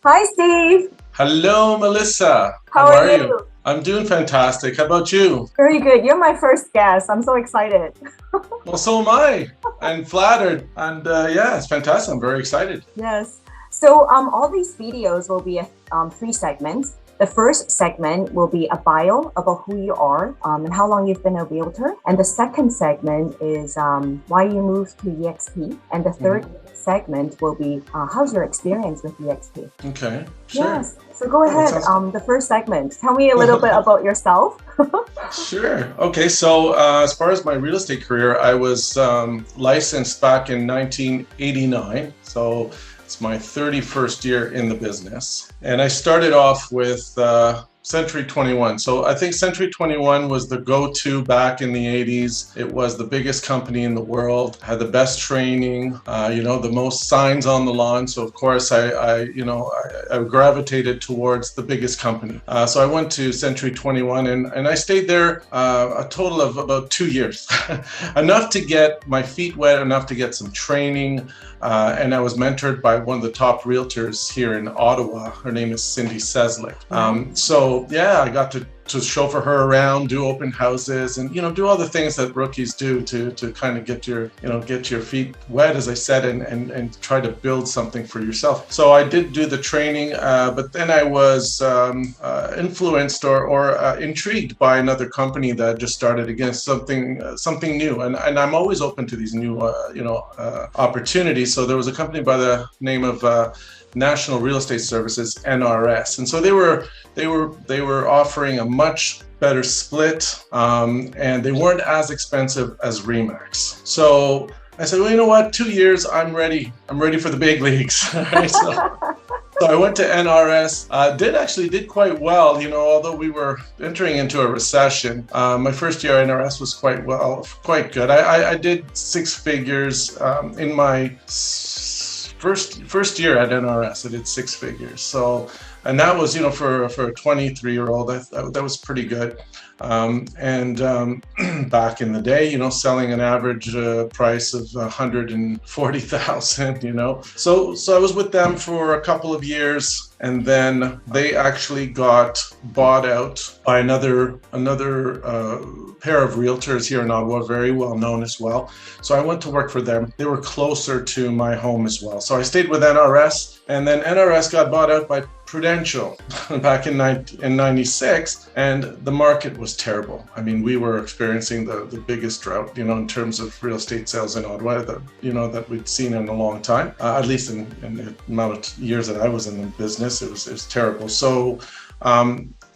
Hi, Steve. Hello, Melissa. How are you? I'm doing fantastic. How about you? Very good. You're my first guest. I'm so excited. Well, so am I. I'm flattered. And yeah, it's fantastic. I'm very excited. Yes. So all these videos will be three segments. The first segment will be a bio about who you are and how long you've been a realtor. And the second segment is why you moved to EXP. And the third segment will be how's your experience with EXP. Okay, sure. Yes. So go ahead. The first segment. Tell me a little bit about yourself. Sure. Okay. So as far as my real estate career, I was licensed back in 1989. So it's my 31st year in the business. And I started off with Century 21. So I think Century 21 was the go-to back in the 80s. It was the biggest company in the world, had the best training, the most signs on the lawn. So of course I gravitated towards the biggest company. So I went to Century 21 and I stayed there a total of about 2 years, enough to get my feet wet, enough to get some training. And I was mentored by one of the top realtors here in Ottawa. Her name is Cindy Seslick. So yeah, I got to chauffeur her around, do open houses, and do all the things that rookies do to kind of get your feet wet, as I said, and try to build something for yourself. So I did do the training, but then I was influenced or intrigued by another company that just started again, something new, and I'm always open to these new opportunities. So there was a company by the name of National Real Estate Services, NRS, and so they were offering a much better split, and they weren't as expensive as Remax. So I said, well, you know what? 2 years, I'm ready. I'm ready for the big leagues. Right? So I went to NRS, did quite well, although we were entering into a recession. My first year at NRS was quite good. I did six figures in my first year at NRS. I did six figures. So, and that was, for a 23-year-old, that was pretty good. Back in the day, selling an average price of 140,000, So I was with them for a couple of years, and then they actually got bought out by another pair of realtors here in Ottawa, very well known as well. So I went to work for them. They were closer to my home as well. So I stayed with NRS, and then NRS got bought out by Prudential back in 96, and the market was terrible. I mean, we were experiencing the biggest drought, in terms of real estate sales in Ottawa that we'd seen in a long time, at least in the amount of years that I was in the business. It was terrible. So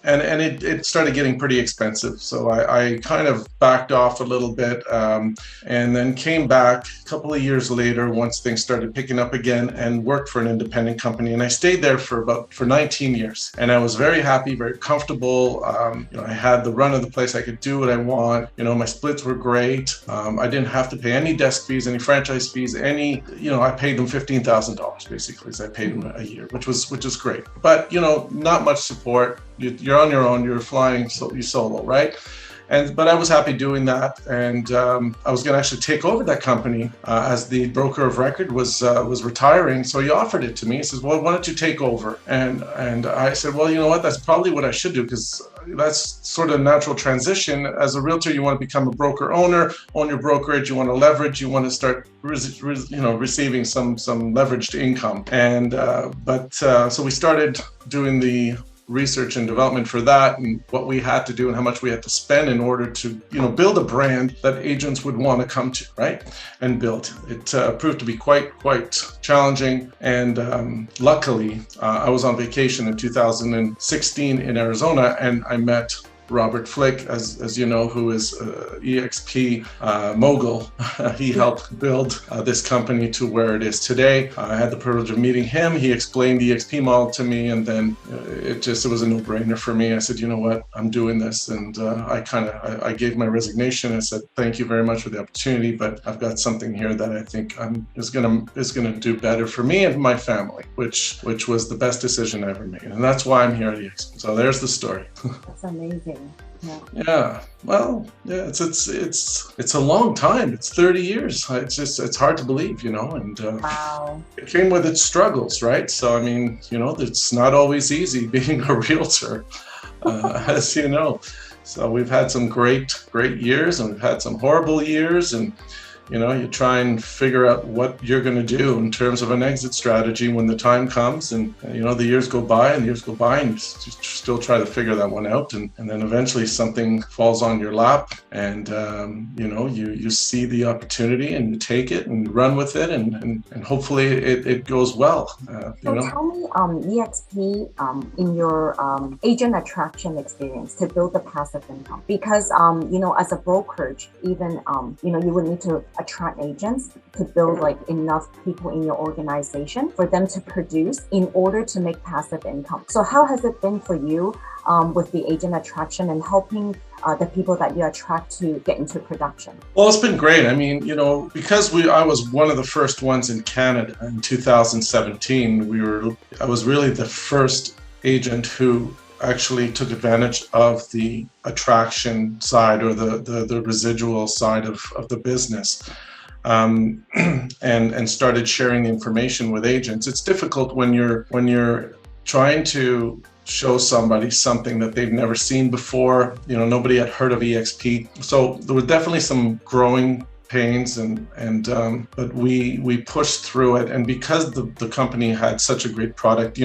and it started getting pretty expensive. So I kind of backed off a little bit, and then came back a couple of years later once things started picking up again, and worked for an independent company. And I stayed there for 19 years. And I was very happy, very comfortable. I had the run of the place. I could do what I want. My splits were great. I didn't have to pay any desk fees, any franchise fees, I paid them $15,000 basically, as I paid them a year, which was great. But, not much support. You're on your own, you're flying solo, right? But I was happy doing that, and I was going to actually take over that company as the broker of record was retiring. So he offered it to me. He says, "Well, why don't you take over?" And I said, "Well, you know what? That's probably what I should do, because that's sort of a natural transition. As a realtor, you want to become a broker owner, own your brokerage. You want to leverage. You want to start, receiving some leveraged income." And so we started doing the research and development for that, and what we had to do and how much we had to spend in order to build a brand that agents would want to come to, right, and build. It proved to be quite challenging, and luckily I was on vacation in 2016 in Arizona, and I met Robert Flick, as you know, who is EXP mogul. He helped build this company to where it is today. I had the privilege of meeting him. He explained the EXP model to me, and then it was a no-brainer for me. I said, you know what, I'm doing this, and I gave my resignation. I said, thank you very much for the opportunity, but I've got something here that I think is gonna do better for me and my family, which was the best decision I ever made, and that's why I'm here at EXP. So there's the story. That's amazing. exciting. Yeah. Yeah. Well, yeah, it's a long time. It's 30 years. It's hard to believe, and Wow. it came with its struggles, right? So I mean, it's not always easy being a realtor, as you know. So we've had some great years, and we've had some horrible years, and you try and figure out what you're going to do in terms of an exit strategy when the time comes. And, the years go by and you still try to figure that one out. And then eventually something falls on your lap and, you see the opportunity and you take it and run with it. And hopefully it goes well. Tell me, EXP, in your agent attraction experience to build the passive income, because, as a brokerage, even, you would need to attract agents to build like enough people in your organization for them to produce in order to make passive income. So how has it been for you with the agent attraction and helping the people that you attract to get into production? Well, it's been great. I mean, because I was one of the first ones in Canada in 2017, I was really the first agent who actually took advantage of the attraction side or the residual side of the business, and started sharing the information with agents. It's difficult when you're trying to show somebody something that they've never seen before. Nobody had heard of EXP, so there were definitely some growing pains, but we pushed through it. And because the company had such a great product,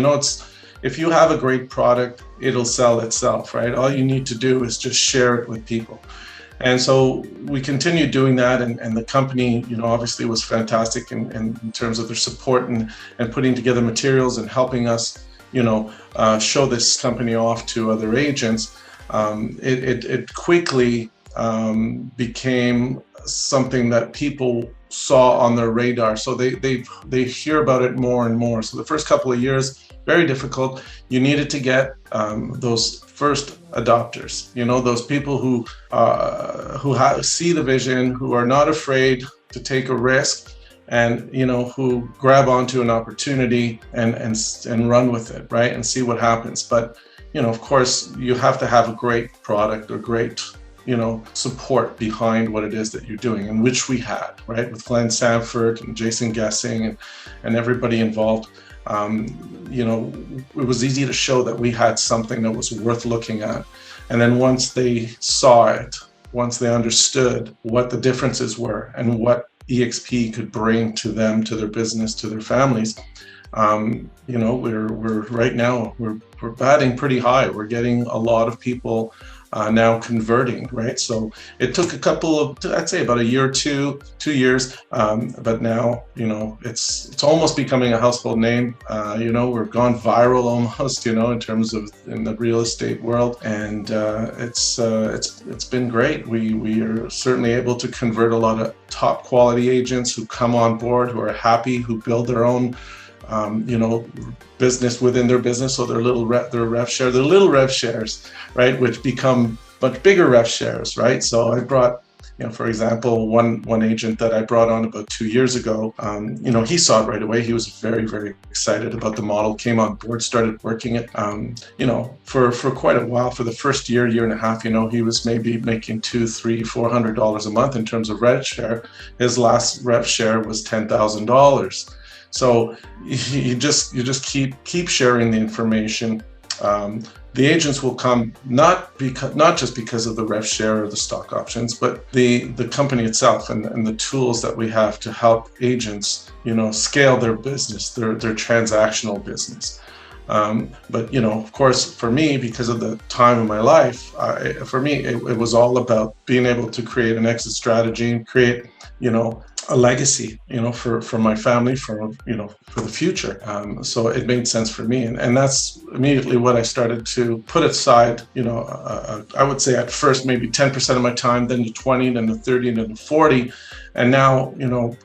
if you have a great product, it'll sell itself, right? All you need to do is just share it with people. And so we continued doing that, and the company, obviously was fantastic in terms of their support and putting together materials and helping us, show this company off to other agents. It quickly became something that people saw on their radar. So they hear about it more and more. So the first couple of years, very difficult. You needed to get those first adopters, those people who see the vision, who are not afraid to take a risk, and who grab onto an opportunity and run with it, right, and see what happens. But of course, you have to have a great product or great support behind what it is that you're doing, and which we had, right, with Glenn Sanford and Jason Guessing and everybody involved. It was easy to show that we had something that was worth looking at. And then once they saw it, once they understood what the differences were and what EXP could bring to them, to their business, to their families, we're right now, we're batting pretty high. We're getting a lot of people now converting, right? So it took I'd say about a year or 2 years, but now, it's almost becoming a household name. We've gone viral almost, in terms of in the real estate world, and it's been great. We are certainly able to convert a lot of top quality agents who come on board, who are happy, who build their own business within their business. So their little rev shares, right, which become much bigger rev shares, right? So I brought, for example, one agent that I brought on about 2 years ago, he saw it right away. He was very, very excited about the model, came on board, started working it, for quite a while. For the first year and a half, he was maybe making $200, $300, $400 a month in terms of rev share. His last rev share was $10,000. So you just keep sharing the information. The agents will come not just because of the rev share or the stock options, but the company itself and the tools that we have to help agents, scale their business, their transactional business. But of course, for me, because of the time of my life, it was all about being able to create an exit strategy and create, a legacy, for my family, for the future. So it made sense for me. And that's immediately what I started to put aside, I would say at first, maybe 10% of my time, then to 20, then to 30, and then to 40. And now,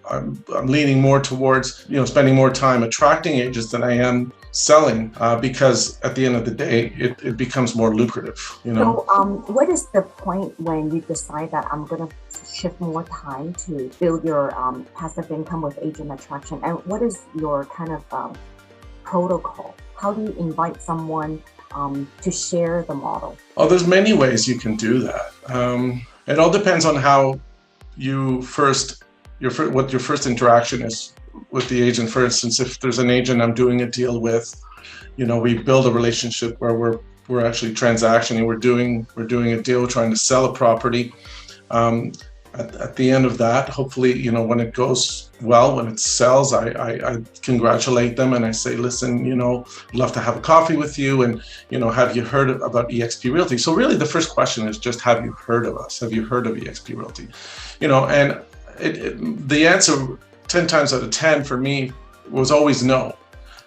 I'm leaning more towards, spending more time attracting agents than I am selling, because at the end of the day, it becomes more lucrative, So what is the point when you decide that I'm going to shift more time to build your passive income with agent attraction? And what is your kind of protocol? How do you invite someone to share the model? Oh, there's many ways you can do that. It all depends on how you what your first interaction is with the agent. For instance, if there's an agent I'm doing a deal with, we build a relationship where we're actually transactioning. We're doing a deal, trying to sell a property. At the end of that, hopefully, when it goes well, when it sells, I congratulate them and I say, listen, I'd love to have a coffee with you, and have you heard about EXP Realty? So really, the first question is just, have you heard of us? Have you heard of EXP Realty? And the answer 10 times out of 10 for me was always no.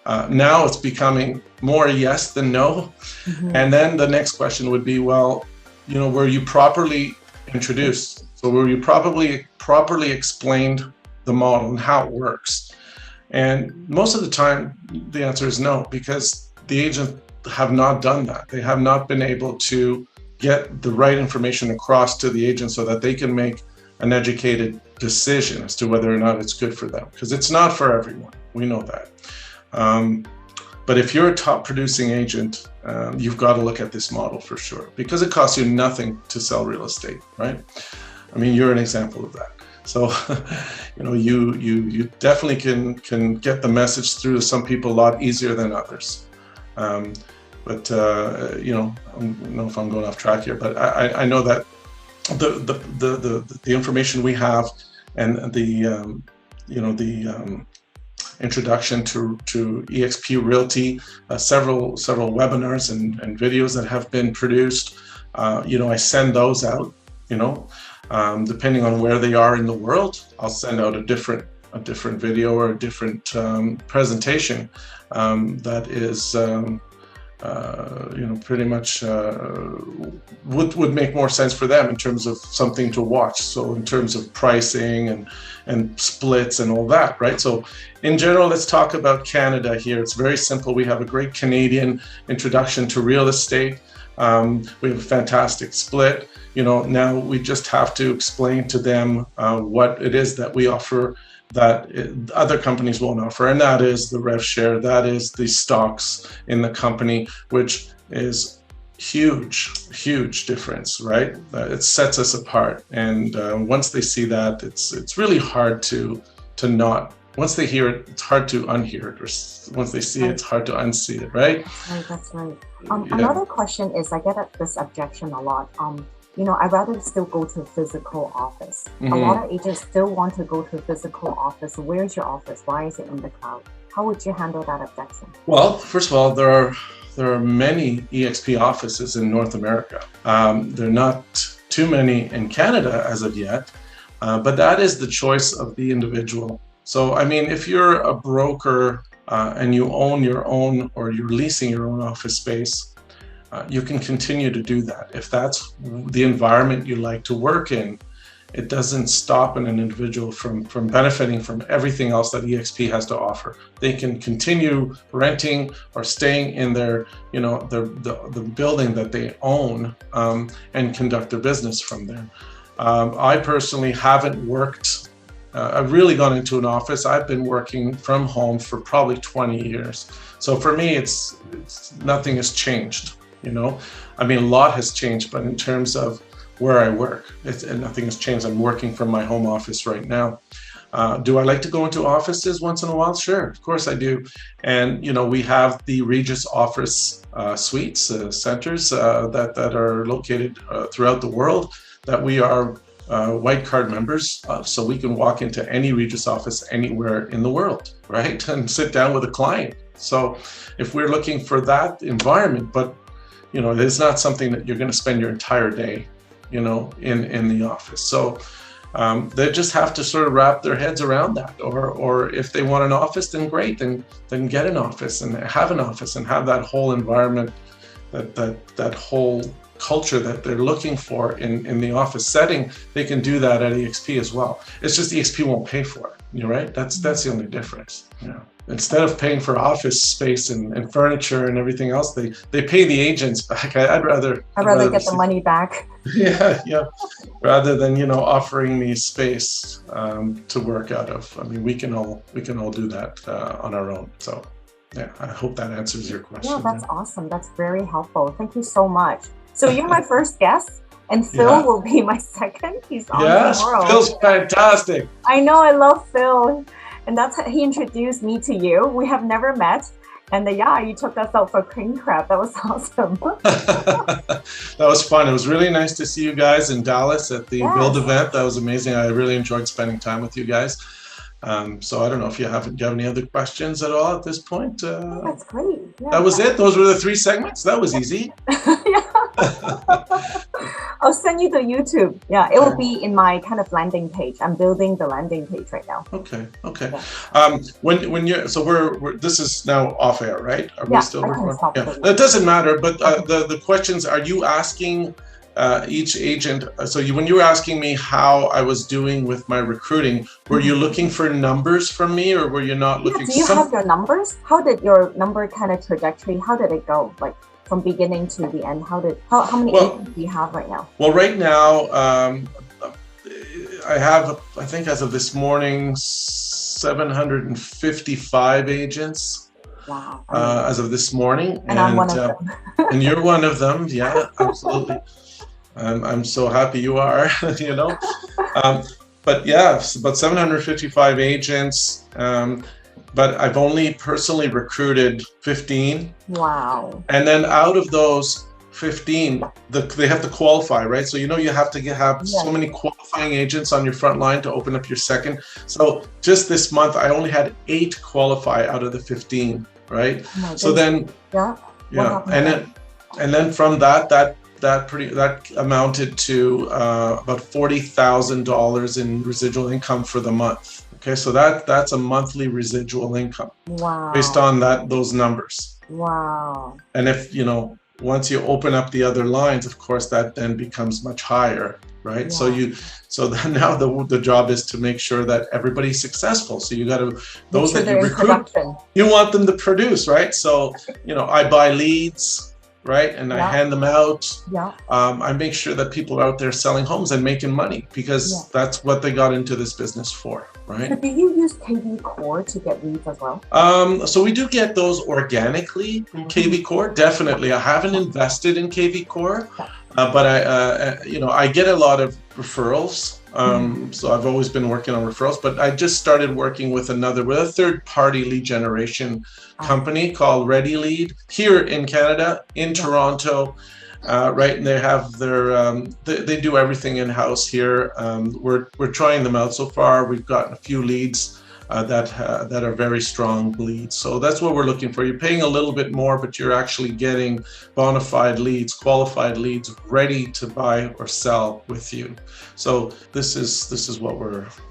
Now it's becoming more yes than no. Mm-hmm. And then the next question would be, well, were you properly introduced? So were you properly explained the model and how it works? And most of the time, the answer is no, because the agent have not done that. They have not been able to get the right information across to the agent so that they can make an educated decision as to whether or not it's good for them, because it's not for everyone. We know that. But if you're a top producing agent, you've got to look at this model for sure, because it costs you nothing to sell real estate, right? I mean, you're an example of that. So, you definitely can get the message through to some people a lot easier than others. But I don't know if I'm going off track here, but I know that the information we have and the introduction to EXP Realty, several webinars and videos that have been produced. I send those out. Depending on where they are in the world, I'll send out a different video or a different presentation that is pretty much would make more sense for them in terms of something to watch. So in terms of pricing and splits and all that, right? So in general, let's talk about Canada here. It's very simple. We have a great Canadian introduction to real estate. We have a fantastic split. Now we just have to explain to them what it is that we offer that other companies won't offer, and that is the rev share, that is the stocks in the company, which is huge difference, right? It sets us apart, and once they see that, it's really hard to not. Once they hear it, it's hard to unhear it, or once they see it, it's hard to unsee it, right? That's right. Another question is, I get this objection a lot. I'd rather still go to a physical office. Mm-hmm. A lot of agents still want to go to a physical office. Where's your office? Why is it in the cloud? How would you handle that objection? Well, first of all, there are many EXP offices in North America. There are not too many in Canada as of yet, but that is the choice of the individual. So, I mean, if you're a broker and you own your own, or you're leasing your own office space, you can continue to do that. If that's the environment you like to work in, it doesn't stop an individual from benefiting from everything else that EXP has to offer. They can continue renting or staying in their, the building that they own, and conduct their business from there. I personally haven't worked. I've really gone into an office. I've been working from home for probably 20 years. So for me, it's nothing has changed. I mean, a lot has changed, but in terms of where I work, nothing has changed. I'm working from my home office right now. Do I like to go into offices once in a while? Sure, of course I do. And, we have the Regis office suites, centers that are located throughout the world, that we are white card members, so we can walk into any Regis office anywhere in the world, right? And sit down with a client. So if we're looking for that environment, but it's not something that you're going to spend your entire day, in the office. So they just have to sort of wrap their heads around that. Or if they want an office, then great, then get an office and have an office and have that whole environment, that whole culture that they're looking for in the office setting. They can do that at EXP as well. It's just EXP won't pay for it. Right? That's the only difference. Instead of paying for office space and furniture and everything else, they pay the agents back. I'd rather get the money back. Yeah. Rather than offering me space to work out of. I mean, we can all do that on our own. So. Yeah, I hope that answers your question. Yeah, that's awesome. That's very helpful. Thank you so much. So you're my first guest, and Phil will be my second. He's on tomorrow. Phil's fantastic. I know, I love Phil. And that's how he introduced me to you. We have never met. And you took us out for cream crab. That was awesome. That was fun. It was really nice to see you guys in Dallas at the Build event. That was amazing. I really enjoyed spending time with you guys. So I don't know if do you have any other questions at all at this point? That's great. Yeah, that was it. Those were the 3 segments. That was easy. I'll send you the YouTube. Yeah, it will be in my kind of landing page. I'm building the landing page right now. Okay. Yeah. When you're we're this is now off air, right? Are we still recording? Yeah, it. That doesn't matter. But the questions, are you asking each agent? So when you were asking me how I was doing with my recruiting, were you looking for numbers from me, or were you not looking? Do you have your numbers? How did your number kind of trajectory? How did it go? Like from beginning to the end? How many agents do you have right now? Well, right now I have, I think as of this morning, 755 agents. Wow. As of this morning, and I'm one of them. And you're one of them. Yeah, absolutely. I'm so happy you are. You know, but yeah, about 755 agents. But I've only personally recruited 15. Wow. And then out of those 15, they have to qualify, right? So you have to have so many qualifying agents on your front line to open up your second. So just this month, I only had 8 qualify out of the 15, right? So then, and then from that amounted to about $40,000 in residual income for the month. Okay, so that's a monthly residual income. Wow. Based on those numbers. Wow. And if once you open up the other lines, of course, that then becomes much higher, right? Yeah. So then now the job is to make sure that everybody's successful. So you got to, those that you recruit, you want them to produce, right? So, I buy leads, right? And I hand them out. Yeah. I make sure that people are out there selling homes and making money, because that's what they got into this business for, right? So do you use KV Core to get leads as well? So we do get those organically from KV Core. Definitely. I haven't invested in KV Core, but I get a lot of referrals. So I've always been working on referrals, but I just started working with a third-party lead generation company called Ready Lead here in Canada, in Toronto, right? And they have they do everything in-house here. We're trying them out so far. We've gotten a few leads that are very strong leads. So that's what we're looking for. You're paying a little bit more, but you're actually getting bona fide leads, qualified leads, ready to buy or sell with you. So this is what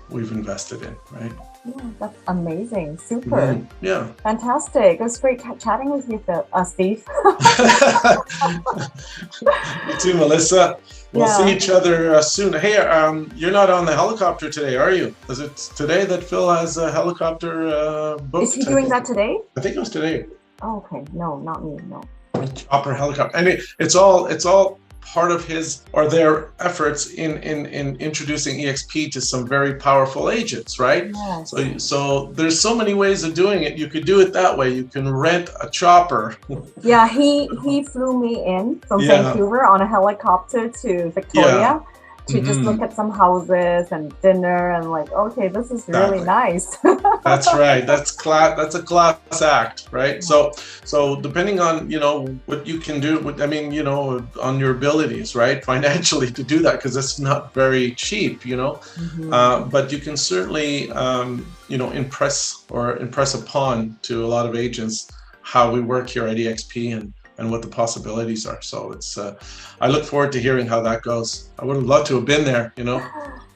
we've invested in, right? Yeah, that's amazing. Super. Yeah. Fantastic. It was great chatting with you, Steve. You too, Melissa. We'll see each other soon. Hey, you're not on the helicopter today, are you? Is it today that Phil has a helicopter booked? Is he doing that today? I think it was today. Oh, okay. No, not me. No. Chopper helicopter. And it's all part of his or their efforts in introducing EXP to some very powerful agents, right? Yes. So there's so many ways of doing it. You could do it that way. You can rent a chopper. Yeah, he flew me in from Vancouver on a helicopter to Victoria to just look at some houses and dinner and okay, this is really nice. That's right. That's a class act, right? So depending on what you can do, on your abilities, right, financially to do that, because it's not very cheap, but you can certainly impress upon to a lot of agents how we work here at EXP and what the possibilities are. So it's I look forward to hearing how that goes. I would have loved to have been there,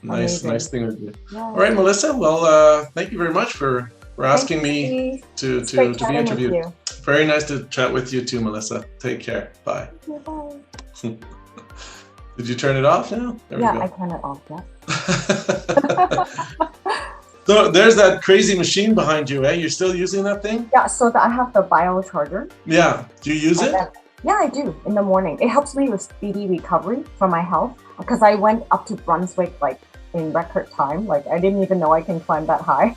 Nice thing to do. Yeah. All right, Melissa. Well, thank you very much for asking me to be interviewed. Very nice to chat with you too, Melissa. Take care. Bye. Bye. Did you turn it off now? There we go. I turned it off, So there's that crazy machine behind you, eh? You're still using that thing? Yeah, so I have the bio charger. Yeah. Do you use it? Yeah, I do in the morning. It helps me with speedy recovery for my health, because I went up to Brunswick in record time. I didn't even know I can climb that high.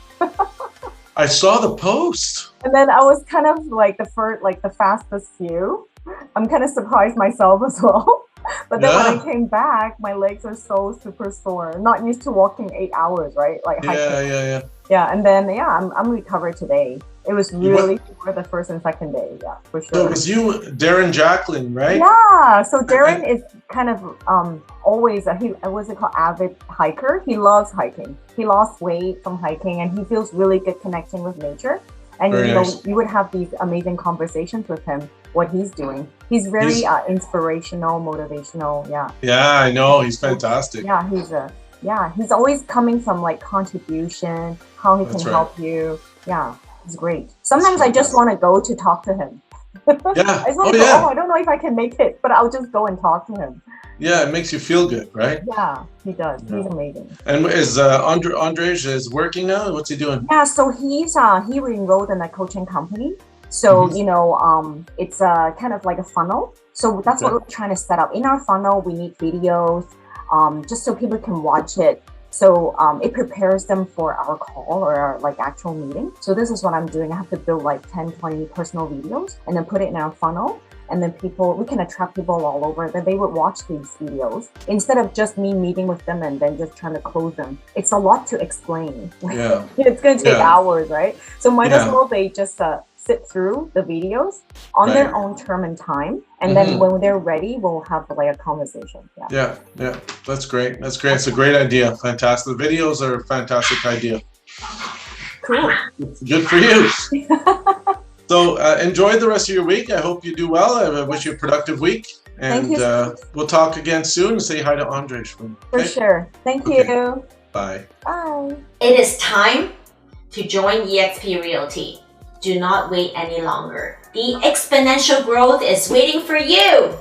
I saw the post. And then I was kind of like the fastest few. I'm kind of surprised myself as well. But then when I came back, my legs are so super sore. Not used to walking 8 hours, right? Like hiking. Yeah, and then I'm recovered today. It was really for the first and second day, for sure. So it was you, Darren Jacqueline, right? Yeah. So Darren is kind of always what's it called, avid hiker. He loves hiking. He lost weight from hiking, and he feels really good connecting with nature. And you would have these amazing conversations with him. What he's doing. He's very inspirational, motivational. Yeah. Yeah, I know. He's fantastic. Yeah, he's always coming from like contribution, how he can help you. Yeah, he's great. Sometimes I just want to go to talk to him. Yeah. I just want to go, I don't know if I can make it, but I'll just go and talk to him. Yeah, it makes you feel good, right? Yeah, he does. Yeah. He's amazing. And is Andrej is working now? What's he doing? Yeah, so he enrolled in a coaching company. So, it's kind of like a funnel. So that's what we're trying to set up. In our funnel, we need videos, just so people can watch it. So it prepares them for our call or our like actual meeting. So this is what I'm doing. I have to build like 10, 20 personal videos and then put it in our funnel. And then we can attract people all over, that they would watch these videos instead of just me meeting with them and then just trying to close them. It's a lot to explain. Yeah. It's going to take hours, right? So might as well they just sit through the videos on their own term and time. And then when they're ready, we'll have like a conversation. Yeah. That's great. That's great. It's a great idea. Fantastic. The videos are a fantastic idea. Cool. Good for you. So enjoy the rest of your week. I hope you do well. I wish you a productive week. And we'll talk again soon. Say hi to Andrej. For sure. Thank you. Bye. Bye. It is time to join EXP Realty. Do not wait any longer. The exponential growth is waiting for you.